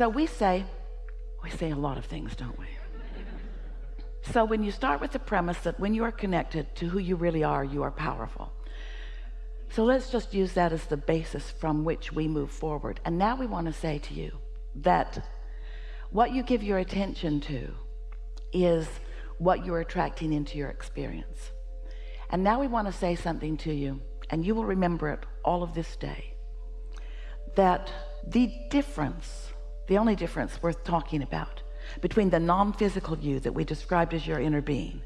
So we say a lot of things, don't we? So when you start with the premise that when you are connected to who you really are, you are powerful. So let's just use that as the basis from which we move forward. And now we want to say to you that what you give your attention to is what you're attracting into your experience. And now we want to say something to you, and you will remember it all of this day, that the only difference worth talking about between the non-physical you that we described as your inner being,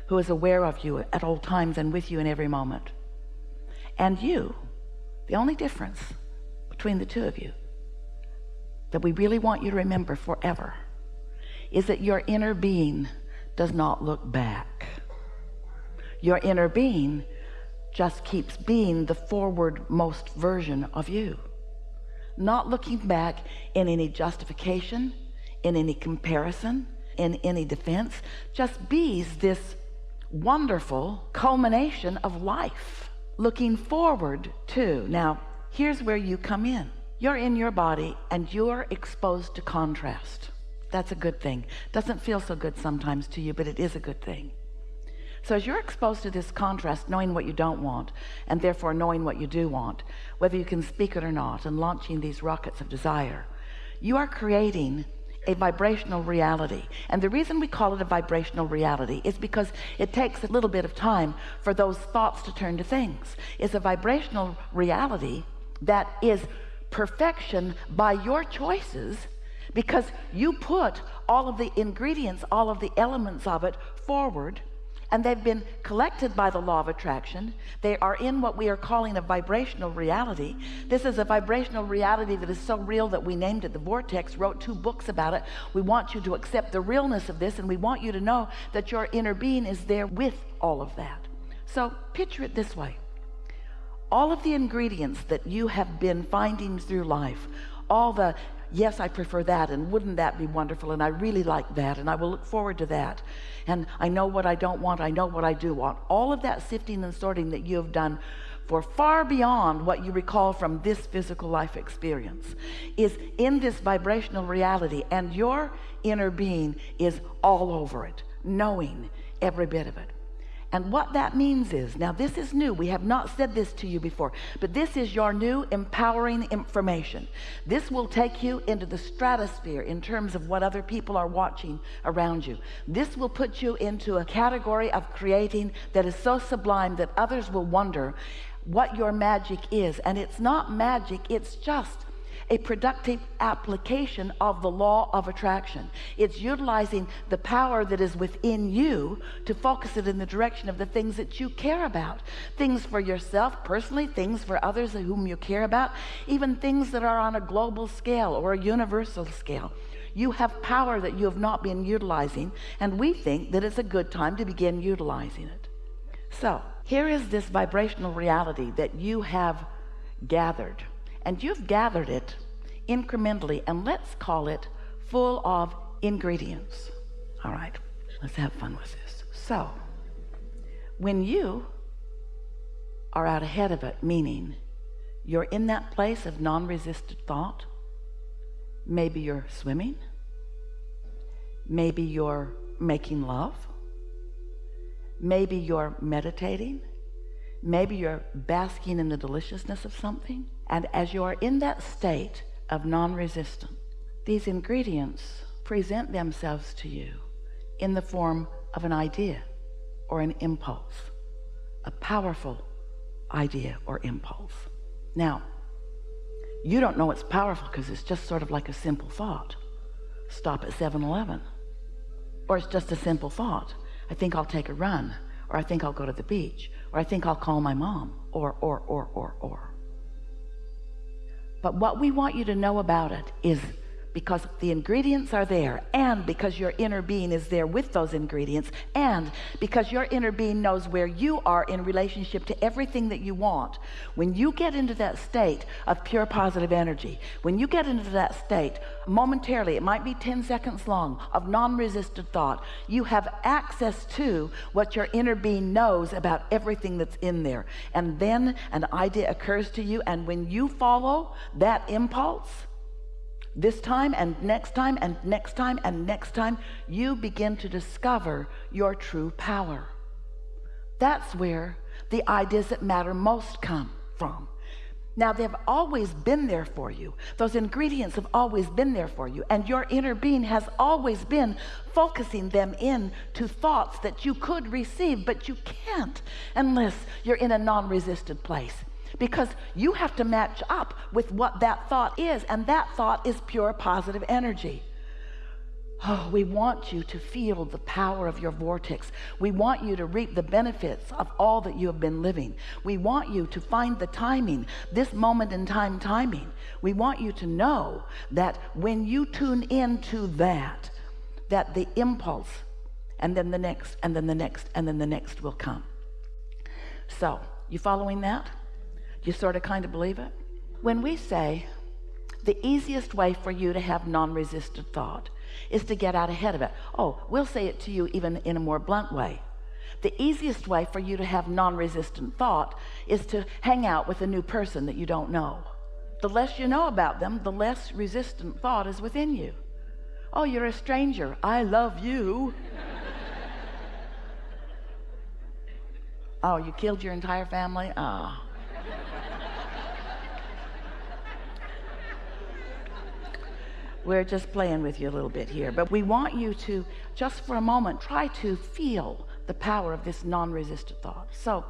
who is aware of you at all times and with you in every moment, and you, the only difference between the two of you that we really want you to remember forever is that your inner being does not look back. Your inner being just keeps being the forward-most version of you, not looking back in any justification, in any comparison, in any defense, just bees this wonderful culmination of life, looking forward to. Now, here's where you come in. You're in your body and you're exposed to contrast. That's a good thing. Doesn't feel so good sometimes to you, but it is a good thing. So as you're exposed to this contrast, knowing what you don't want, and therefore knowing what you do want, whether you can speak it or not, and launching these rockets of desire, you are creating a vibrational reality. And the reason we call it a vibrational reality is because it takes a little bit of time for those thoughts to turn to things. It's a vibrational reality that is perfection by your choices, because you put all of the ingredients, all of the elements of it forward, and they've been collected by the law of attraction. They are in what we are calling a vibrational reality. This is a vibrational reality that is so real that we named it the vortex, wrote 2 books about it. We want you to accept the realness of this, and we want you to know that your inner being is there with all of that. So picture it this way. All of the ingredients that you have been finding through life, all the yes, I prefer that, and wouldn't that be wonderful, and I really like that, and I will look forward to that, and I know what I don't want, I know what I do want. All of that sifting and sorting that you have done for far beyond what you recall from this physical life experience is in this vibrational reality, and your inner being is all over it, knowing every bit of it. And what that means is, now this is new, we have not said this to you before, but this is your new empowering information. This will take you into the stratosphere in terms of what other people are watching around you. This will put you into a category of creating that is so sublime that others will wonder what your magic is. And it's not magic, it's just a productive application of the law of attraction. It's utilizing the power that is within you to focus it in the direction of the things that you care about. Things for yourself personally, things for others whom you care about, even things that are on a global scale or a universal scale. You have power that you have not been utilizing, and we think that it's a good time to begin utilizing it. So here is this vibrational reality that you have gathered. And you've gathered it incrementally, and let's call it full of ingredients. All right, let's have fun with this. So when you are out ahead of it, meaning you're in that place of non-resisted thought, maybe you're swimming, maybe you're making love, maybe you're meditating, maybe you're basking in the deliciousness of something. And as you are in that state of non-resistance, these ingredients present themselves to you in the form of an idea or an impulse, a powerful idea or impulse. Now, you don't know it's powerful because it's just sort of like a simple thought. Stop at 7-Eleven. Or it's just a simple thought. I think I'll take a run, or I think I'll go to the beach, or I think I'll call my mom, or. But what we want you to know about it is because the ingredients are there, and because your inner being is there with those ingredients, and because your inner being knows where you are in relationship to everything that you want. When you get into that state of pure positive energy, when you get into that state momentarily, it might be 10 seconds long, of non-resisted thought, you have access to what your inner being knows about everything that's in there. And then an idea occurs to you, and when you follow that impulse, This time and next time and next time and next time, you begin to discover your true power. That's where the ideas that matter most come from. Now, they've always been there for you. Those ingredients have always been there for you, and your inner being has always been focusing them in to thoughts that you could receive, but you can't unless you're in a non-resisted place, because you have to match up with what that thought is, and that thought is pure positive energy. Oh, we want you to feel the power of your vortex. We want you to reap the benefits of all that you have been living. We want you to find the timing, this moment in time timing. We want you to know that when you tune into that the impulse, and then the next, and then the next, and then the next will come. So, you following that? You sort of kind of believe it? When we say the easiest way for you to have non-resistant thought is to get out ahead of it. Oh, we'll say it to you even in a more blunt way. The easiest way for you to have non-resistant thought is to hang out with a new person that you don't know. The less you know about them, the less resistant thought is within you. Oh, you're a stranger. I love you. Oh, you killed your entire family? Ah. We're just playing with you a little bit here, but we want you to, just for a moment, try to feel the power of this non-resistant thought. So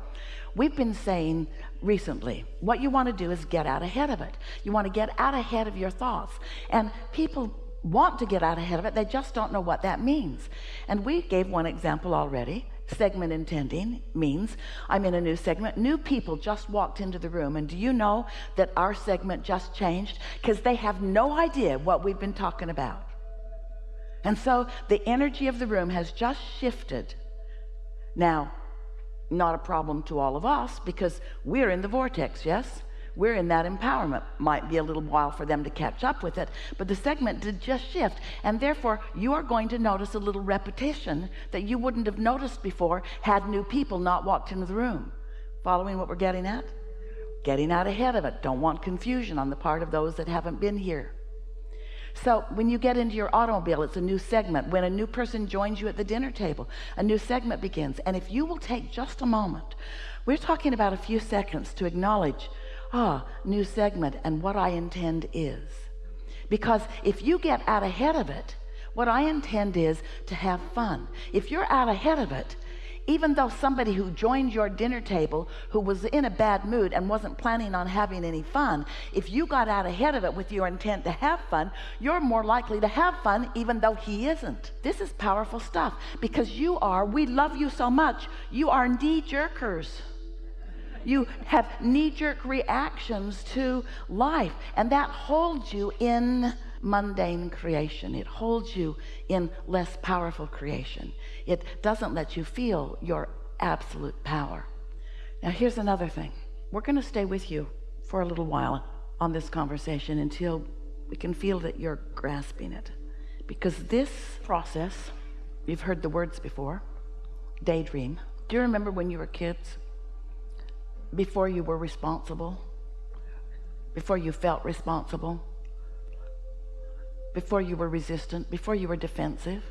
we've been saying recently, what you want to do is get out ahead of it. You want to get out ahead of your thoughts, and people want to get out ahead of it. They just don't know what that means. And we gave one example already. Segment intending means I'm in a new segment. New people just walked into the room, and do you know that our segment just changed? Because they have no idea what we've been talking about. And so the energy of the room has just shifted. Now, not a problem to all of us, because we're in the vortex, yes? We're in that empowerment. Might be a little while for them to catch up with it, but the segment did just shift, and therefore you are going to notice a little repetition that you wouldn't have noticed before had new people not walked into the room. Following what we're getting at? Getting out ahead of it. Don't want confusion on the part of those that haven't been here. So when you get into your automobile, it's a new segment. When a new person joins you at the dinner table, a new segment begins. And if you will take just a moment, we're talking about a few seconds to acknowledge, new segment, and what I intend is. Because if you get out ahead of it, what I intend is to have fun. If you're out ahead of it, even though somebody who joined your dinner table who was in a bad mood and wasn't planning on having any fun, if you got out ahead of it with your intent to have fun, you're more likely to have fun even though he isn't. This is powerful stuff, because we love you so much, you are knee-jerkers. You have knee-jerk reactions to life, and that holds you in mundane creation. It holds you in less powerful creation. It doesn't let you feel your absolute power. Now, here's another thing. We're going to stay with you for a little while on this conversation until we can feel that you're grasping it. Because this process, you've heard the words before, daydream. Do you remember when you were kids? Before you were responsible, before you felt responsible, before you were resistant, before you were defensive.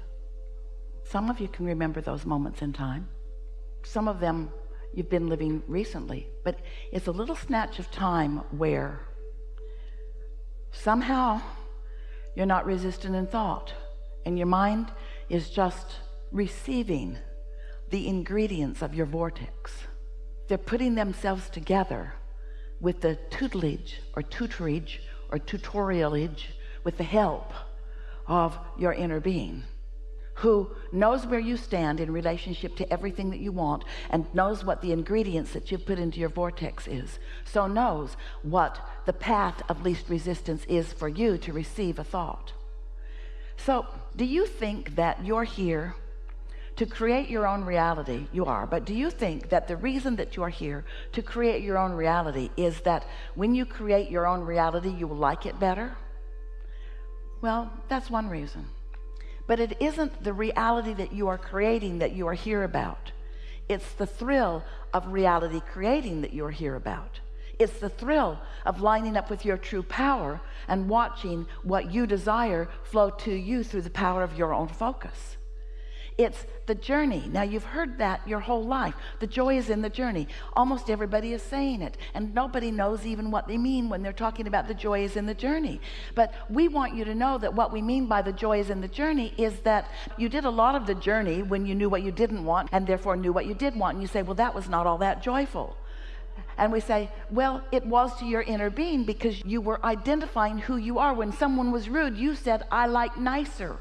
Some of you can remember those moments in time. Some of them you've been living recently, but it's a little snatch of time where somehow you're not resistant in thought, and your mind is just receiving the ingredients of your vortex. They're putting themselves together with the tutelage or tutorialage, with the help of your inner being, who knows where you stand in relationship to everything that you want, and knows what the ingredients that you've put into your vortex is. So knows what the path of least resistance is for you to receive a thought. So do you think that you're here to create your own reality? You are, but do you think that the reason that you are here to create your own reality is that when you create your own reality, you will like it better? Well, that's one reason. But it isn't the reality that you are creating that you are here about. It's the thrill of reality creating that you are here about. It's the thrill of lining up with your true power and watching what you desire flow to you through the power of your own focus. It's the journey. Now, you've heard that your whole life. The joy is in the journey. Almost everybody is saying it, and nobody knows even what they mean when they're talking about the joy is in the journey. But we want you to know that what we mean by the joy is in the journey is that you did a lot of the journey when you knew what you didn't want and therefore knew what you did want. And you say, well, that was not all that joyful. And we say, well, it was to your inner being because you were identifying who you are. When someone was rude, you said, I like nicer.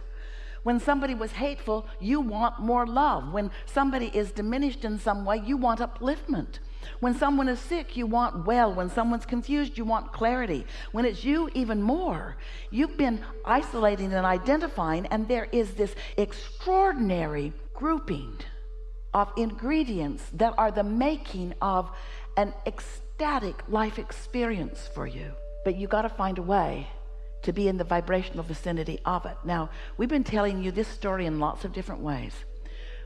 When somebody was hateful, you want more love. When somebody is diminished in some way, you want upliftment. When someone is sick, you want well. When someone's confused, you want clarity. When it's you, even more. You've been isolating and identifying, and there is this extraordinary grouping of ingredients that are the making of an ecstatic life experience for you. But you got to find a way to be in the vibrational vicinity of it. Now, we've been telling you this story in lots of different ways.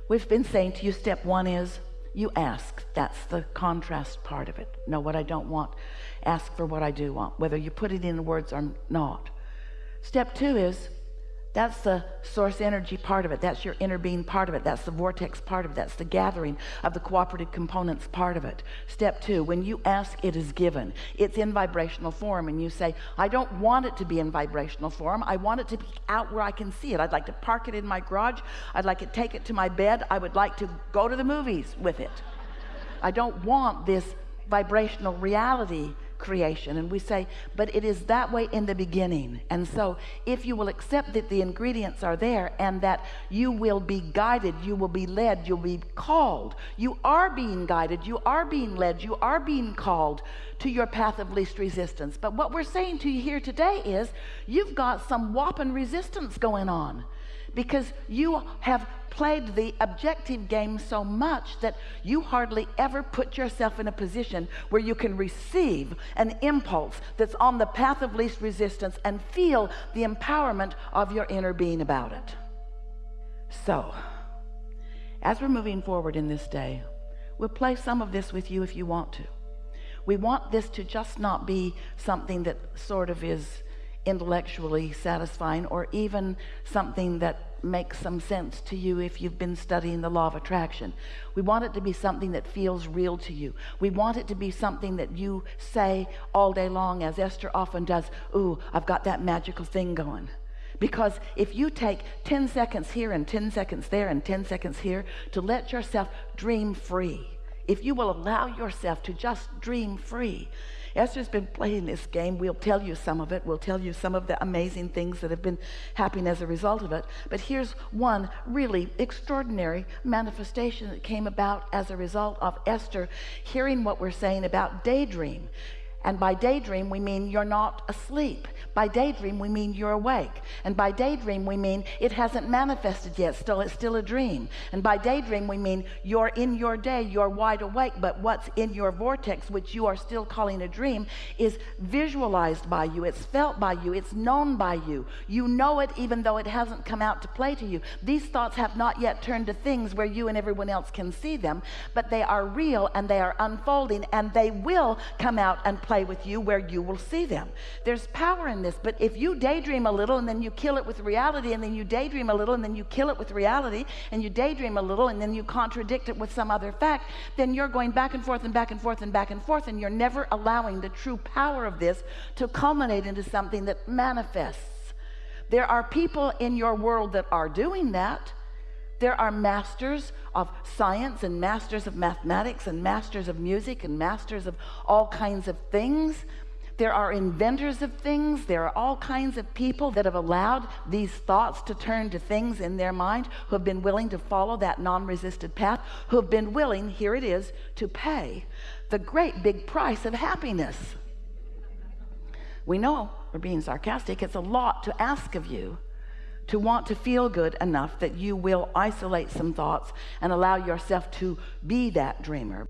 We've been saying to you, step one is you ask. That's the contrast part of it. Know what I don't want. Ask for what I do want, whether you put it in words or not. Step two is that's the source energy part of it. That's your inner being part of it. That's the vortex part of it. That's the gathering of the cooperative components part of it. Step two, when you ask, it is given. It's in vibrational form, and you say, I don't want it to be in vibrational form. I want it to be out where I can see it. I'd like to park it in my garage. I'd like to take it to my bed. I would like to go to the movies with it. I don't want this vibrational reality creation. And we say, but it is that way in the beginning. And so if you will accept that the ingredients are there and that you will be guided, you will be led, you'll be called, you are being guided, you are being led, you are being called to your path of least resistance. But what we're saying to you here today is you've got some whopping resistance going on because you have played the objective game so much that you hardly ever put yourself in a position where you can receive an impulse that's on the path of least resistance and feel the empowerment of your inner being about it. So, as we're moving forward in this day, we'll play some of this with you if you want to. We want this to just not be something that sort of is intellectually satisfying or even something that makes some sense to you if you've been studying the law of attraction. We want it to be something that feels real to you. We want it to be something that you say all day long, as Esther often does, ooh, I've got that magical thing going. Because if you take 10 seconds here and 10 seconds there and 10 seconds here to let yourself dream free, if you will allow yourself to just dream free. Esther's been playing this game. We'll tell you some of it. We'll tell you some of the amazing things that have been happening as a result of it. But here's one really extraordinary manifestation that came about as a result of Esther hearing what we're saying about daydream. And by daydream, we mean you're not asleep. By daydream, we mean you're awake. And by daydream, we mean it hasn't manifested yet, it's still a dream. And by daydream, we mean you're in your day, you're wide awake, but what's in your vortex, which you are still calling a dream, is visualized by you, it's felt by you, it's known by you. You know it even though it hasn't come out to play to you. These thoughts have not yet turned to things where you and everyone else can see them, but they are real and they are unfolding, and they will come out and play with you where you will see them. There's power in this, but if you daydream a little and then you kill it with reality, and then you daydream a little and then you kill it with reality, and you daydream a little and then you contradict it with some other fact, then you're going back and forth and back and forth and back and forth, and you're never allowing the true power of this to culminate into something that manifests. There are people in your world that are doing that. There are masters of science and masters of mathematics and masters of music and masters of all kinds of things. There are inventors of things. There are all kinds of people that have allowed these thoughts to turn to things in their mind, who have been willing to follow that non-resisted path, who have been willing, here it is, to pay the great big price of happiness. We know, we're being sarcastic, it's a lot to ask of you to want to feel good enough that you will isolate some thoughts and allow yourself to be that dreamer.